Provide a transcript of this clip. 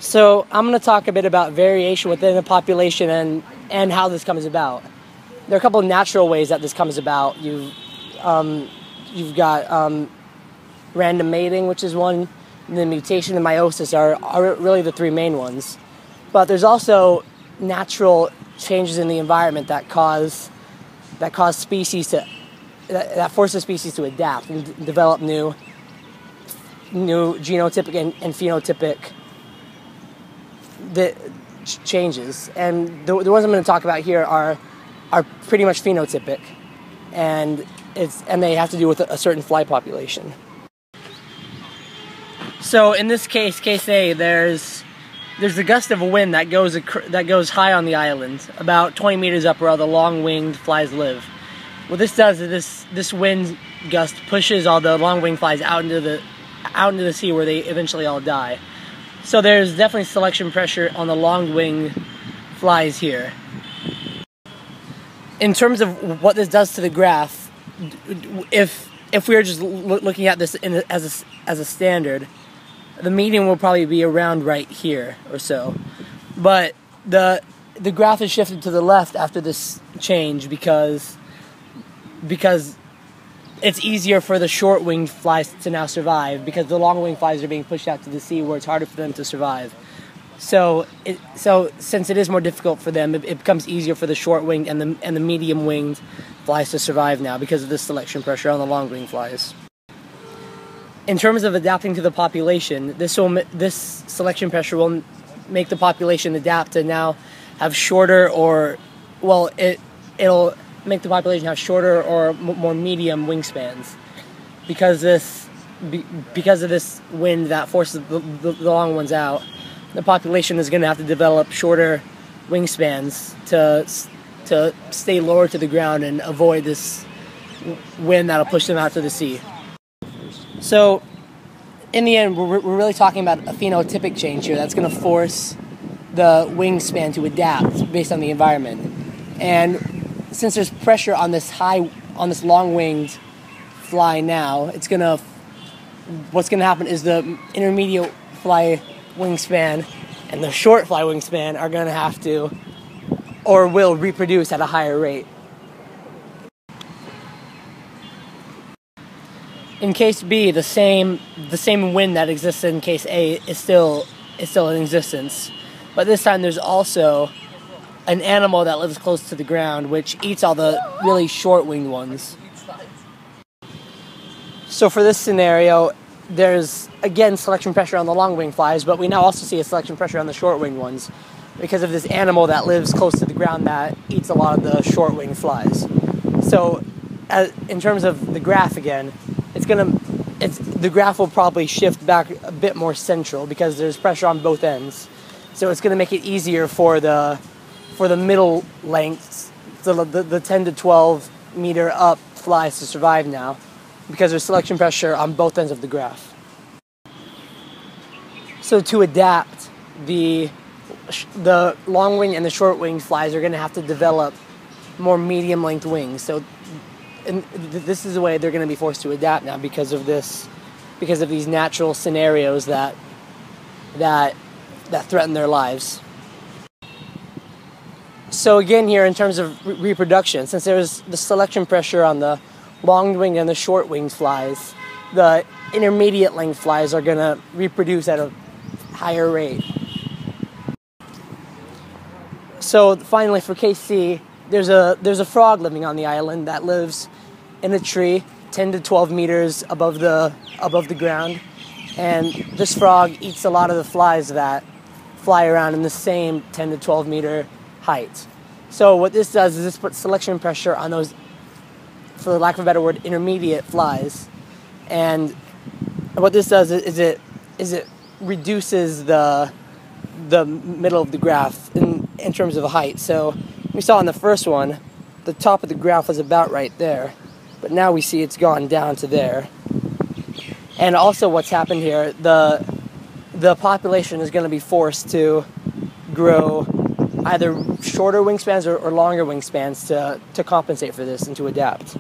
So I'm going to talk a bit about variation within a population and how this comes about. There are a couple of natural ways that this comes about. You've got random mating, which is one, and then mutation and meiosis are really the three main ones. But there's also natural changes in the environment that cause species that forces species to adapt and develop new genotypic and phenotypic changes. And the ones I'm going to talk about here are pretty much phenotypic, and they have to do with a certain fly population. So in this case A, there's a gust of wind that goes high on the island, about 20 meters up where all the long-winged flies live. What this does is this wind gust pushes all the long-winged flies out into the sea, where they eventually all die. So there's definitely selection pressure on the long-winged flies here. In terms of what this does to the graph, if we were just looking at this as a standard, the median will probably be around right here or so. But the graph is shifted to the left after this change because it's easier for the short-winged flies to now survive, because the long-winged flies are being pushed out to the sea where it's harder for them to survive. So since it is more difficult for them, it becomes easier for the short-winged and the medium-winged flies to survive now because of this selection pressure on the long-winged flies. In terms of adapting to the population, this selection pressure will make the population adapt to now have shorter it'll make the population have shorter or more medium wingspans, because of this wind that forces the long ones out. The population is going to have to develop shorter wingspans to stay lower to the ground and avoid this wind that'll push them out to the sea. So, in the end, we're really talking about a phenotypic change here that's going to force the wingspan to adapt based on the environment. And since there's pressure on this long-winged fly now, what's going to happen is the intermediate fly wingspan and the short fly wingspan are going to have to, or will, reproduce at a higher rate. In case B, the same wind that exists in case A is still in existence, but this time there's also an animal that lives close to the ground which eats all the really short-winged ones. So for this scenario, there's again selection pressure on the long-winged flies, but we now also see a selection pressure on the short-winged ones because of this animal that lives close to the ground that eats a lot of the short-winged flies. So in terms of the graph again, the graph will probably shift back a bit more central because there's pressure on both ends. So it's going to make it easier for the middle lengths, the 10 to 12 meter up flies to survive now, because there's selection pressure on both ends of the graph. So to adapt, the long-winged and the short-winged flies are going to have to develop more medium-length wings. So this is the way they're going to be forced to adapt now because of these natural scenarios that threaten their lives. So again here, in terms of reproduction, since there's the selection pressure on the long-winged and the short-winged flies, the intermediate-length flies are going to reproduce at a higher rate. So finally, for case C, there's a frog living on the island that lives in a tree 10 to 12 meters above the ground, and this frog eats a lot of the flies that fly around in the same 10 to 12 meter height. So what this does is this puts selection pressure on those, for lack of a better word, intermediate flies, and what this does is it reduces the middle of the graph in terms of height. So we saw in the first one, the top of the graph was about right there, but now we see it's gone down to there. And also what's happened here, the population is going to be forced to grow either shorter wingspans or longer wingspans to compensate for this and to adapt.